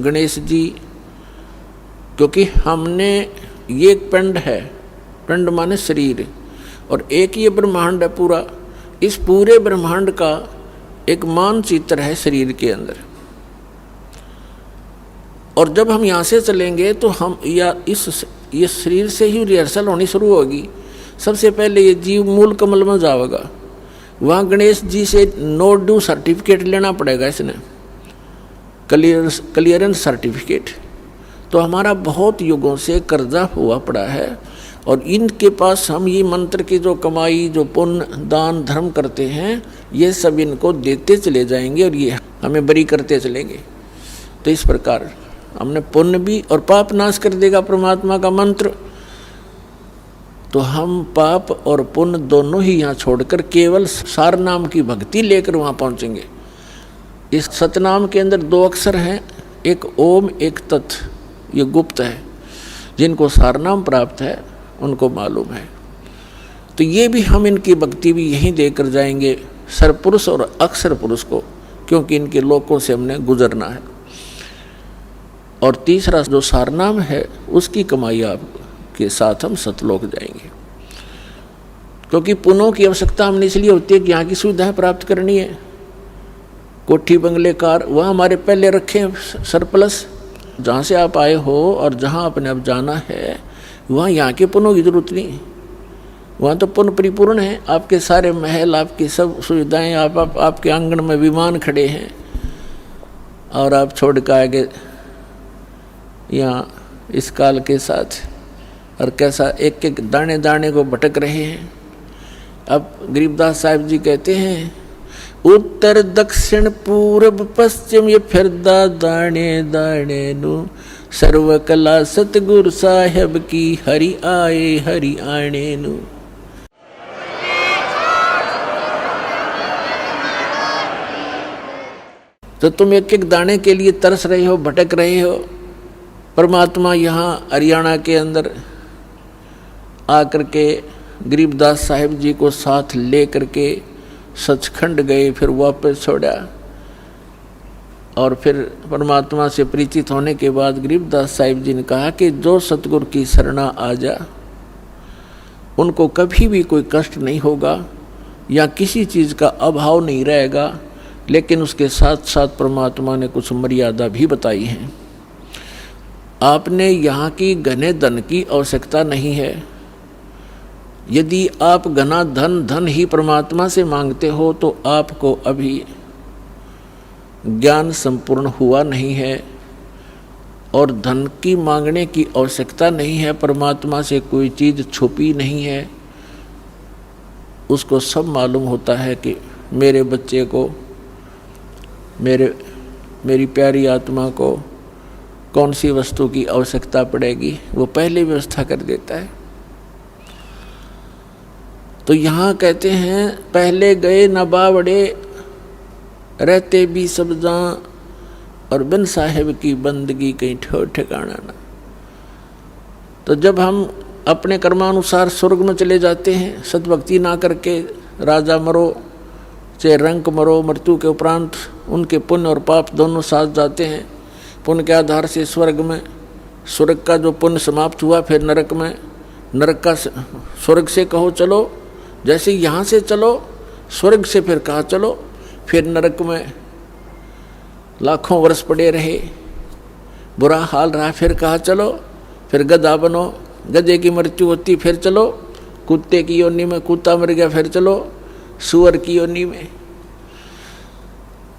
गणेश जी, क्योंकि हमने ये एक पिंड है, पिंड माने शरीर, और एक ये ब्रह्मांड है पूरा। इस पूरे ब्रह्मांड का एक मानचित्र है शरीर के अंदर। और जब हम यहाँ से चलेंगे तो हम ये शरीर से ही रिहर्सल होनी शुरू होगी। सबसे पहले ये जीव मूल कमल में जाएगा, वहाँ गणेश जी से नो ड्यू सर्टिफिकेट लेना पड़ेगा, इसने क्लियरेंस सर्टिफिकेट। तो हमारा बहुत युगों से कर्जा हुआ पड़ा है, और इनके पास हम ये मंत्र की जो कमाई, जो पुण्य दान धर्म करते हैं, ये सब इनको देते चले जाएंगे और ये हमें बरी करते चलेंगे। तो इस प्रकार हमने पुण्य भी और पाप नाश कर देगा परमात्मा का मंत्र। तो हम पाप और पुण्य दोनों ही यहाँ छोड़कर केवल सार नाम की भक्ति लेकर वहाँ पहुँचेंगे। इस सतनाम के अंदर 2 अक्षर हैं, एक ओम एक तत्, ये गुप्त है। जिनको सार नाम प्राप्त है उनको मालूम है। तो ये भी हम इनकी भक्ति भी यहीं देकर जाएंगे, सरपुरुष और अक्षर पुरुष को, क्योंकि इनके लोकों से हमने गुजरना है। और तीसरा जो सारनाम है उसकी कमाई आपके साथ हम सतलोक जाएंगे। क्योंकि पुण्यों की आवश्यकता हमने इसलिए होती है कि यहाँ की सुविधाएं प्राप्त करनी है। कोठी बंगले कार वह हमारे पहले रखें सरप्लस, जहाँ से आप आए हो और जहाँ आपने अब जाना है वहाँ यहाँ के पुण्यों की जरूरत नहीं। वहाँ तो पुण्य परिपूर्ण है, आपके सारे महल, आपकी सब सुविधाएं, आपके आंगन में विमान खड़े हैं, और आप छोड़ कर आगे यहाँ इस काल के साथ, और कैसा एक एक दाने दाने को भटक रहे हैं। अब गरीबदास साहिब जी कहते हैं, उत्तर दक्षिण पूर्व पश्चिम ये फिरदा दाने दाने नु, सर्व कला सतगुरु साहेब की हरि आए हरि आने नु। तो तुम एक एक दाने के लिए तरस रहे हो, भटक रहे हो। परमात्मा यहाँ हरियाणा के अंदर आकर के गरीबदास साहिब जी को साथ ले करके सचखंड गए, फिर वापस छोड़ा। और फिर परमात्मा से परिचित होने के बाद गरीबदास साहिब जी ने कहा कि जो सतगुरु की शरणा आ जा उनको कभी भी कोई कष्ट नहीं होगा या किसी चीज़ का अभाव नहीं रहेगा। लेकिन उसके साथ साथ परमात्मा ने कुछ मर्यादा भी बताई है। आपने यहाँ की घने धन की आवश्यकता नहीं है। यदि आप घना धन ही परमात्मा से मांगते हो तो आपको अभी ज्ञान संपूर्ण हुआ नहीं है, और धन की मांगने की आवश्यकता नहीं है। परमात्मा से कोई चीज़ छुपी नहीं है, उसको सब मालूम होता है कि मेरे बच्चे को, मेरी प्यारी आत्मा को कौन सी वस्तु की आवश्यकता पड़ेगी, वो पहले व्यवस्था कर देता है। तो यहाँ कहते हैं, पहले गए न बावड़े रहते भी सब जहाँ, और बिन साहेब की बंदगी कहीं ठो ठिकाना ना। तो जब हम अपने कर्मानुसार स्वर्ग में चले जाते हैं, सतभक्ति ना करके राजा मरो चाहे रंक मरो, मृत्यु के उपरांत उनके पुण्य और पाप दोनों साथ जाते हैं। पुण्य के आधार से स्वर्ग में, स्वर्ग का जो पुण्य समाप्त हुआ फिर नरक में, नरक का स्वर्ग से कहो चलो, जैसे यहाँ से चलो स्वर्ग से फिर कहा चलो, फिर नरक में लाखों वर्ष पड़े रहे, बुरा हाल रहा, फिर कहा चलो, फिर गधा बनो, गधे की मृत्यु होती फिर चलो, कुत्ते की योनि में कुत्ता मर गया फिर चलो सुअर की योनि में।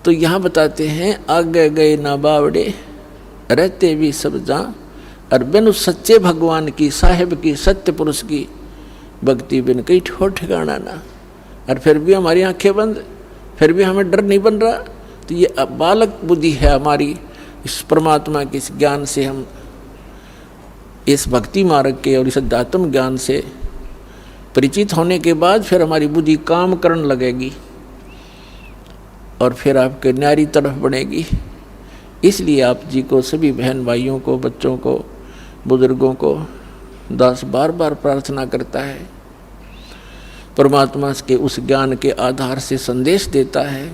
तो यहाँ बताते हैं, आगे गए ना बावड़े रहते भी सब जहाँ, और बिन उस सच्चे भगवान की, साहिब की, सत्य पुरुष की भक्ति बिन कहीं ठोर ठिकाना ना। और फिर भी हमारी आंखें बंद, फिर भी हमें डर नहीं बन रहा। तो ये बालक बुद्धि है हमारी। इस परमात्मा के इस ज्ञान से, हम इस भक्ति मार्ग के और इस अध्यात्म ज्ञान से परिचित होने के बाद फिर हमारी बुद्धि काम करने लगेगी और फिर आपके न्यारी तरफ बढ़ेगी। इसलिए आप जी को, सभी बहन भाइयों को, बच्चों को, बुजुर्गों को दास बार बार प्रार्थना करता है, परमात्मा के उस ज्ञान के आधार से संदेश देता है